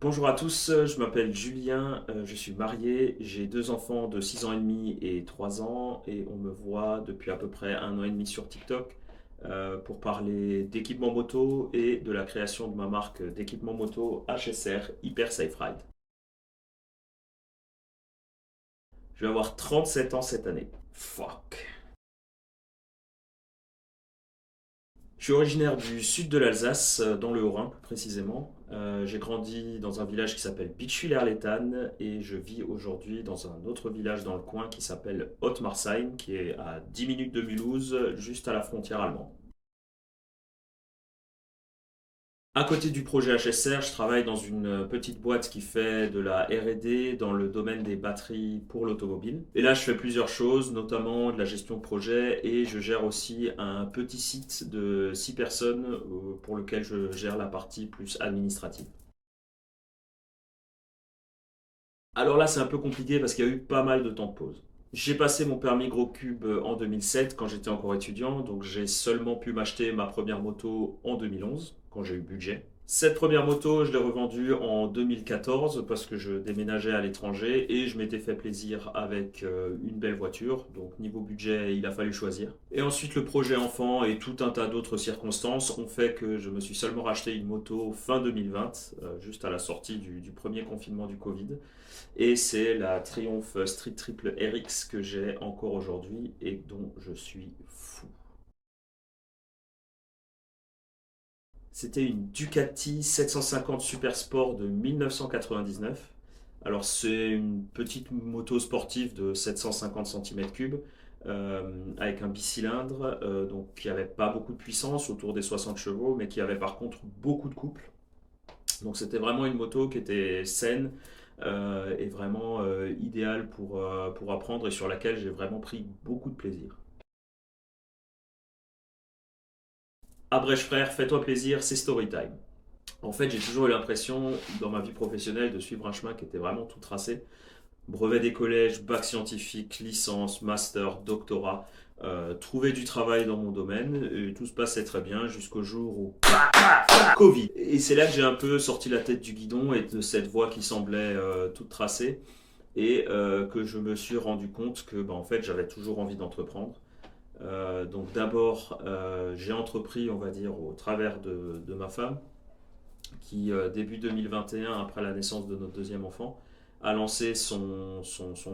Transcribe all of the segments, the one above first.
Bonjour à tous, je m'appelle Julien, je suis marié, j'ai deux enfants de 6 ans et demi et 3 ans et on me voit depuis à peu près un an et demi sur TikTok pour parler d'équipement moto et de la création de ma marque d'équipement moto HSR Hyper Safe Ride. Je vais avoir 37 ans cette année. Fuck. Je suis originaire du sud de l'Alsace, dans le Haut-Rhin plus précisément. J'ai grandi dans un village qui s'appelle Bitschwiller-Lethan et je vis aujourd'hui dans un autre village dans le coin qui s'appelle Ottmarsheim, qui est à 10 minutes de Mulhouse, juste à la frontière allemande. À côté du projet HSR, je travaille dans une petite boîte qui fait de la R&D dans le domaine des batteries pour l'automobile. Et là, je fais plusieurs choses, notamment de la gestion de projet et je gère aussi un petit site de 6 personnes pour lequel je gère la partie plus administrative. Alors là, c'est un peu compliqué parce qu'il y a eu pas mal de temps de pause. J'ai passé mon permis gros cube en 2007 quand j'étais encore étudiant, donc j'ai seulement pu m'acheter ma première moto en 2011 quand j'ai eu budget. Cette première moto, je l'ai revendue en 2014 parce que je déménageais à l'étranger et je m'étais fait plaisir avec une belle voiture. Donc niveau budget, il a fallu choisir. Et ensuite, le projet enfant et tout un tas d'autres circonstances ont fait que je me suis seulement racheté une moto fin 2020, juste à la sortie du premier confinement du Covid. Et c'est la Triumph Street Triple RX que j'ai encore aujourd'hui et dont je suis fou. C'était une Ducati 750 Super Sport de 1999. Alors c'est une petite moto sportive de 750 cm3 avec un bicylindre donc qui avait pas beaucoup de puissance, autour des 60 chevaux, mais qui avait par contre beaucoup de couple. Donc c'était vraiment une moto qui était saine et vraiment idéale pour apprendre et sur laquelle j'ai vraiment pris beaucoup de plaisir. Abrège frère, fais-toi plaisir, c'est story time. En fait, j'ai toujours eu l'impression, dans ma vie professionnelle, de suivre un chemin qui était vraiment tout tracé. Brevet des collèges, bac scientifique, licence, master, doctorat, trouver du travail dans mon domaine, et tout se passait très bien jusqu'au jour où Covid. Et c'est là que j'ai un peu sorti la tête du guidon et de cette voie qui semblait toute tracée, et que je me suis rendu compte que en fait, j'avais toujours envie d'entreprendre. Donc d'abord, j'ai entrepris, on va dire, au travers de ma femme, qui, début 2021, après la naissance de notre deuxième enfant, a lancé son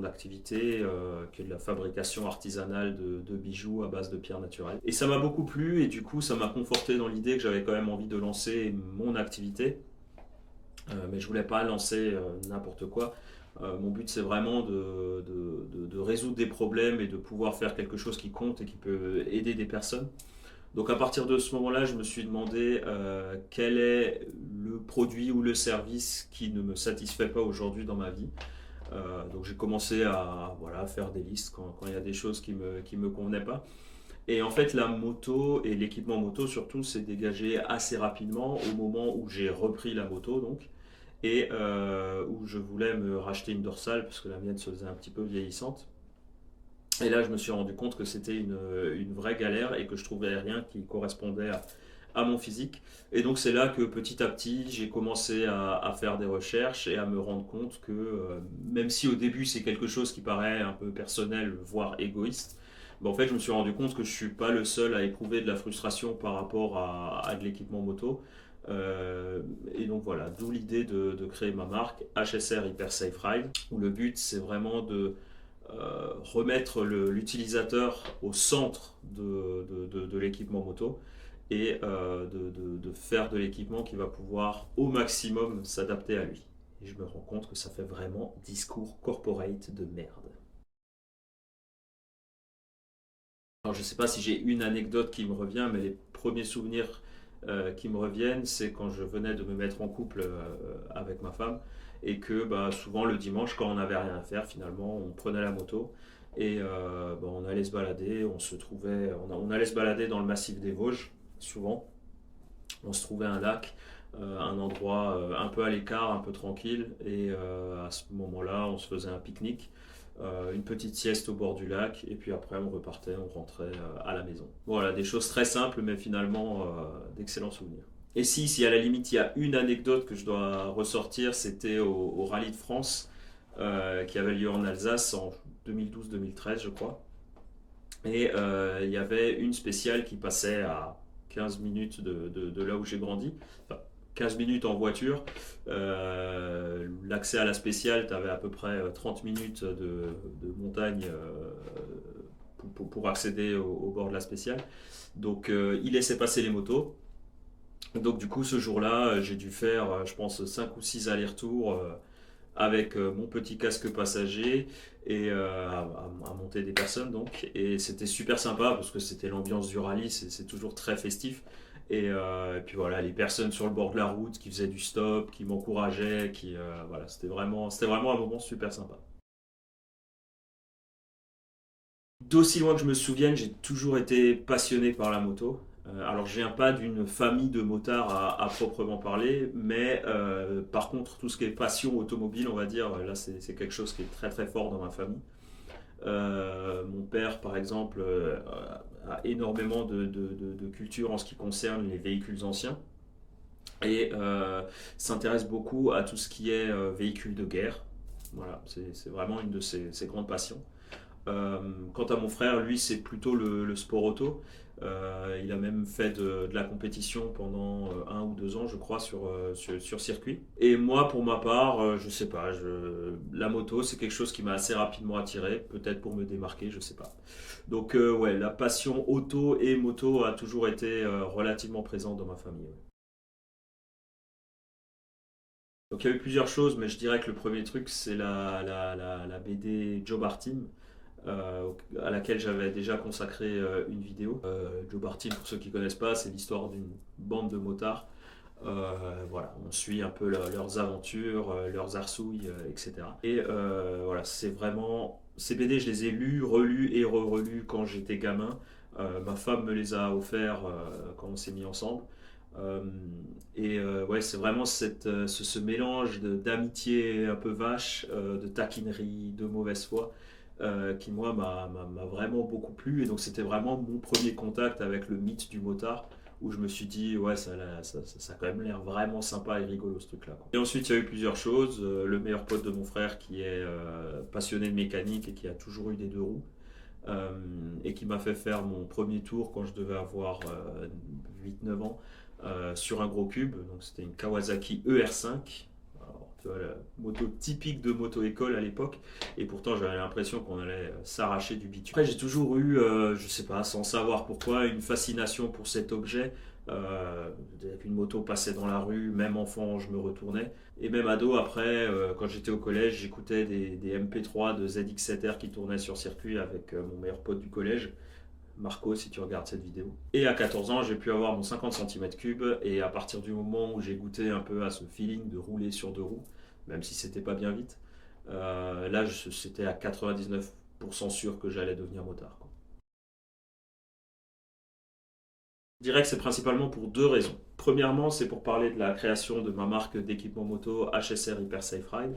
activité, qui est de la fabrication artisanale de bijoux à base de pierres naturelles. Et ça m'a beaucoup plu et du coup ça m'a conforté dans l'idée que j'avais quand même envie de lancer mon activité. Mais je voulais pas lancer n'importe quoi. Mon but c'est vraiment de résoudre des problèmes et de pouvoir faire quelque chose qui compte et qui peut aider des personnes. Donc à partir de ce moment-là, je me suis demandé quel est le produit ou le service qui ne me satisfait pas aujourd'hui dans ma vie. Donc j'ai commencé à voilà, faire des listes quand il y a des choses qui me convenaient pas. Et en fait, la moto et l'équipement moto surtout s'est dégagé assez rapidement au moment où j'ai repris la moto donc et où je voulais me racheter une dorsale parce que la mienne se faisait un petit peu vieillissante. Et là, je me suis rendu compte que c'était une vraie galère et que je trouvais rien qui correspondait à mon physique. Et donc, c'est là que petit à petit, j'ai commencé à faire des recherches et à me rendre compte que même si au début, c'est quelque chose qui paraît un peu personnel, voire égoïste, en fait, je me suis rendu compte que je ne suis pas le seul à éprouver de la frustration par rapport à de l'équipement moto. Euh, et donc voilà, d'où l'idée de créer ma marque HSR Hyper Safe Ride, où le but c'est vraiment de remettre l'utilisateur au centre de l'équipement moto et de faire de l'équipement qui va pouvoir au maximum s'adapter à lui. Et je me rends compte que ça fait vraiment discours corporate de merde. Alors je ne sais pas si j'ai une anecdote qui me revient, mais les premiers souvenirs qui me reviennent, c'est quand je venais de me mettre en couple avec ma femme et que souvent le dimanche, quand on n'avait rien à faire, finalement, on prenait la moto et on allait se balader. On allait se balader dans le massif des Vosges, souvent. On se trouvait un lac, un endroit un peu à l'écart, un peu tranquille, et à ce moment-là, on se faisait un pique-nique, une petite sieste au bord du lac, et puis après on repartait, on rentrait à la maison. Voilà, des choses très simples, mais finalement d'excellents souvenirs. Et si à la limite il y a une anecdote que je dois ressortir, c'était au Rallye de France qui avait lieu en Alsace en 2012-2013 je crois. Et il y avait une spéciale qui passait à 15 minutes de là où j'ai grandi. Enfin, 15 minutes en voiture. L'accès à la spéciale, tu avais à peu près 30 minutes de montagne pour accéder au bord de la spéciale. Donc il laissait passer les motos. Donc du coup ce jour-là, j'ai dû faire, je pense, 5 ou 6 allers-retours avec mon petit casque passager et à monter des personnes donc. Et c'était super sympa parce que c'était l'ambiance du rallye, c'est toujours très festif. Et puis voilà, les personnes sur le bord de la route qui faisaient du stop, qui m'encourageaient, voilà, c'était vraiment un moment super sympa. D'aussi loin que je me souvienne, j'ai toujours été passionné par la moto. Alors, je viens pas d'une famille de motards à proprement parler, mais par contre, tout ce qui est passion automobile, on va dire, là, c'est quelque chose qui est très très fort dans ma famille. Mon père, par exemple, a énormément de culture en ce qui concerne les véhicules anciens et s'intéresse beaucoup à tout ce qui est véhicules de guerre. Voilà, c'est vraiment une de ses grandes passions. Euh, Quant à mon frère, lui, c'est plutôt le sport auto. Il a même fait de la compétition pendant 1 ou 2 ans, je crois, sur circuit. Et moi, pour ma part, je sais pas, la moto, c'est quelque chose qui m'a assez rapidement attiré, peut-être pour me démarquer, je sais pas. Donc, ouais, la passion auto et moto a toujours été relativement présente dans ma famille. Ouais. Donc, il y a eu plusieurs choses, mais je dirais que le premier truc, c'est la BD Joe Bartim. À laquelle j'avais déjà consacré une vidéo. Joe Bartim, pour ceux qui ne connaissent pas, c'est l'histoire d'une bande de motards. Voilà, on suit un peu leurs aventures, leurs arsouilles, etc. Et voilà, c'est vraiment. Ces BD, je les ai lus, relus et re-relus quand j'étais gamin. Ma femme me les a offerts quand on s'est mis ensemble. Euh, ouais, c'est vraiment ce mélange d'amitié un peu vache, de taquinerie, de mauvaise foi, qui moi m'a vraiment beaucoup plu. Et donc c'était vraiment mon premier contact avec le mythe du motard, où je me suis dit, ouais, ça a quand même l'air vraiment sympa et rigolo ce truc-là, quoi. Et ensuite il y a eu plusieurs choses. Le meilleur pote de mon frère qui est passionné de mécanique et qui a toujours eu des deux roues. euh, et qui m'a fait faire mon premier tour quand je devais avoir 8-9 ans sur un gros cube. Donc c'était une Kawasaki ER5. Alors, tu vois, la moto typique de moto-école à l'époque. Et pourtant, j'avais l'impression qu'on allait s'arracher du bitume. Après, j'ai toujours eu, je sais pas, sans savoir pourquoi, une fascination pour cet objet. Dès qu'une moto passait dans la rue, même enfant, je me retournais. Et même ado, après, quand j'étais au collège, j'écoutais des MP3 de ZX7R qui tournaient sur circuit avec mon meilleur pote du collège, Marco, si tu regardes cette vidéo. Et à 14 ans, j'ai pu avoir mon 50 cm3. Et à partir du moment où j'ai goûté un peu à ce feeling de rouler sur deux roues, même si c'était pas bien vite, là, c'était à 99% sûr que j'allais devenir motard, quoi. Je dirais que c'est principalement pour deux raisons. Premièrement, c'est pour parler de la création de ma marque d'équipement moto HSR Hyper Safe Ride.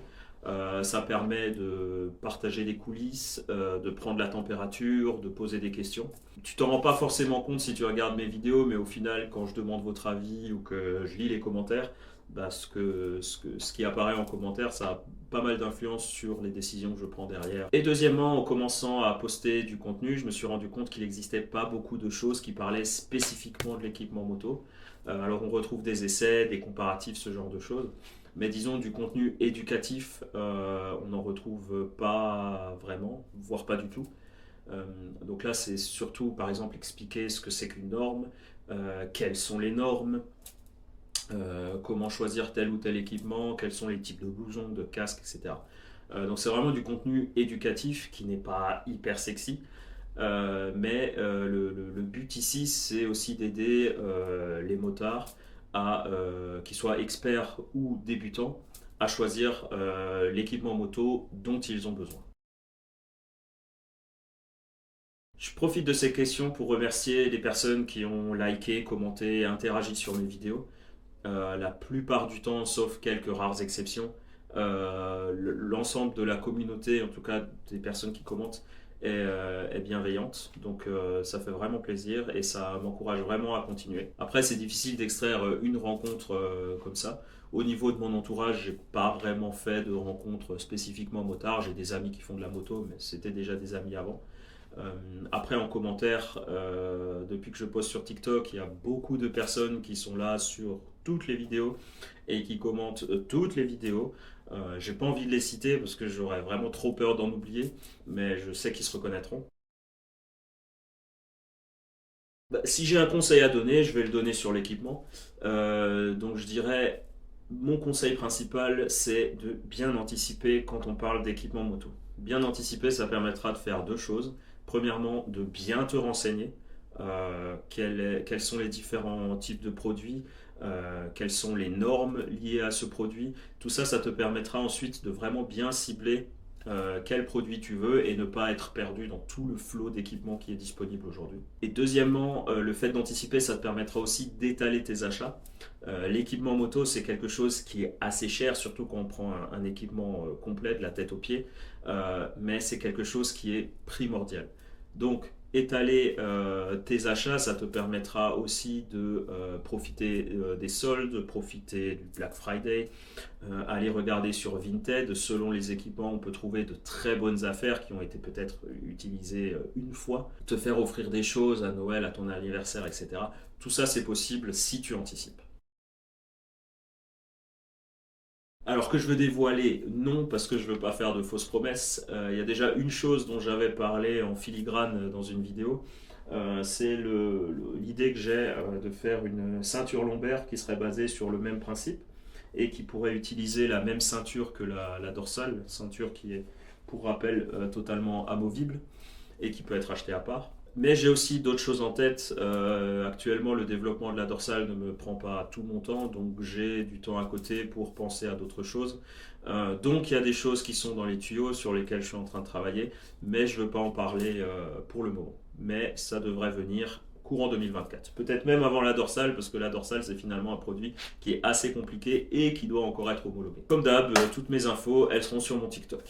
Ça permet de partager les coulisses, de prendre la température, de poser des questions. Tu t'en rends pas forcément compte si tu regardes mes vidéos, mais au final, quand je demande votre avis ou que je lis les commentaires, bah, ce qui apparaît en commentaire, ça a pas mal d'influence sur les décisions que je prends derrière. Et deuxièmement, en commençant à poster du contenu, je me suis rendu compte qu'il n'existait pas beaucoup de choses qui parlaient spécifiquement de l'équipement moto. Alors on retrouve des essais, des comparatifs, ce genre de choses. Mais disons du contenu éducatif, on n'en retrouve pas vraiment, voire pas du tout. Euh, donc là, c'est surtout, par exemple, expliquer ce que c'est qu'une norme, quelles sont les normes, comment choisir tel ou tel équipement, quels sont les types de blousons, de casques, etc. Donc c'est vraiment du contenu éducatif qui n'est pas hyper sexy. Mais le but ici, c'est aussi d'aider les motards qu'ils soient experts ou débutants, à choisir l'équipement moto dont ils ont besoin. Je profite de ces questions pour remercier les personnes qui ont liké, commenté et interagi sur mes vidéos. La plupart du temps, sauf quelques rares exceptions, l'ensemble de la communauté, en tout cas des personnes qui commentent, est bienveillante. Donc ça fait vraiment plaisir et ça m'encourage vraiment à continuer. Après, c'est difficile d'extraire une rencontre comme ça. Au niveau de mon entourage, j'ai pas vraiment fait de rencontres spécifiquement motards. J'ai des amis qui font de la moto, mais c'était déjà des amis avant. Euh, Après, en commentaire, depuis que je poste sur TikTok, il y a beaucoup de personnes qui sont là sur toutes les vidéos et qui commentent toutes les vidéos. J'ai pas envie de les citer parce que j'aurais vraiment trop peur d'en oublier, mais je sais qu'ils se reconnaîtront. Bah, si j'ai un conseil à donner, je vais le donner sur l'équipement. Donc je dirais, mon conseil principal, c'est de bien anticiper quand on parle d'équipement moto. Bien anticiper, ça permettra de faire deux choses. Premièrement, de bien te renseigner. Quels sont les différents types de produits, quelles sont les normes liées à ce produit. Tout ça, ça te permettra ensuite de vraiment bien cibler quel produit tu veux et ne pas être perdu dans tout le flot d'équipements qui est disponible aujourd'hui. Et deuxièmement, le fait d'anticiper, ça te permettra aussi d'étaler tes achats. L'équipement moto, c'est quelque chose qui est assez cher, surtout quand on prend un équipement complet de la tête aux pieds, mais c'est quelque chose qui est primordial. Donc, étaler tes achats, ça te permettra aussi de profiter des soldes, profiter du Black Friday, aller regarder sur Vinted. Selon les équipements, on peut trouver de très bonnes affaires qui ont été peut-être utilisées une fois. Te faire offrir des choses à Noël, à ton anniversaire, etc. Tout ça, c'est possible si tu anticipes. Alors que je veux dévoiler, non, parce que je veux pas faire de fausses promesses. Il y a déjà une chose dont j'avais parlé en filigrane dans une vidéo. C'est l'idée que j'ai de faire une ceinture lombaire qui serait basée sur le même principe et qui pourrait utiliser la même ceinture que la dorsale, ceinture qui est, pour rappel, totalement amovible et qui peut être achetée à part. Mais j'ai aussi d'autres choses en tête. Actuellement, le développement de la dorsale ne me prend pas tout mon temps, donc j'ai du temps à côté pour penser à d'autres choses. Donc il y a des choses qui sont dans les tuyaux sur lesquelles je suis en train de travailler, mais je ne veux pas en parler pour le moment. Mais ça devrait venir courant 2024. Peut-être même avant la dorsale, parce que la dorsale c'est finalement un produit qui est assez compliqué et qui doit encore être homologué. Comme d'hab, toutes mes infos, elles seront sur mon TikTok.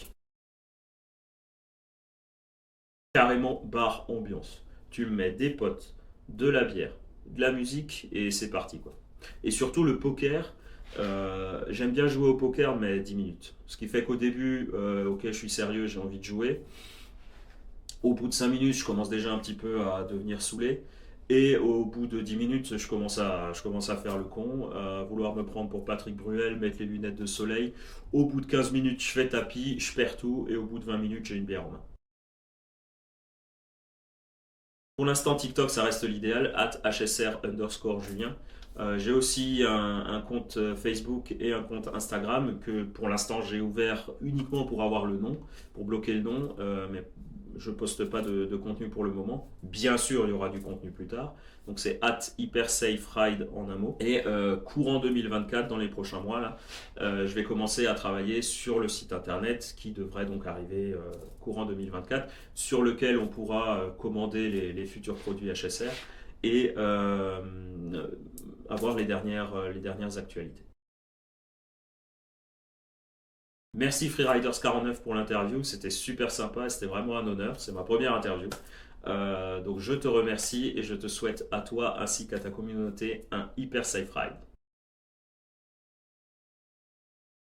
Carrément bar ambiance. Tu me mets des potes, de la bière, de la musique et c'est parti quoi. Et surtout le poker, j'aime bien jouer au poker mais 10 minutes. Ce qui fait qu'au début, ok je suis sérieux, j'ai envie de jouer. Au bout de 5 minutes, je commence déjà un petit peu à devenir saoulé. Et au bout de 10 minutes, je commence à faire le con, à vouloir me prendre pour Patrick Bruel, mettre les lunettes de soleil. Au bout de 15 minutes, je fais tapis, je perds tout, et au bout de 20 minutes, j'ai une bière en main. Pour l'instant, TikTok, ça reste l'idéal, @hsr_Julien. J'ai aussi un compte Facebook et un compte Instagram que pour l'instant j'ai ouvert uniquement pour avoir le nom, pour bloquer le nom, mais je poste pas de contenu pour le moment. Bien sûr, il y aura du contenu plus tard. Donc c'est @hypersaferide en un mot. Et courant 2024, dans les prochains mois, là, je vais commencer à travailler sur le site internet qui devrait donc arriver courant 2024, sur lequel on pourra commander les futurs produits HSR et avoir les dernières actualités. Merci Freeriders49 pour l'interview, c'était super sympa, c'était vraiment un honneur, c'est ma première interview. Donc je te remercie et je te souhaite à toi ainsi qu'à ta communauté un hyper safe ride.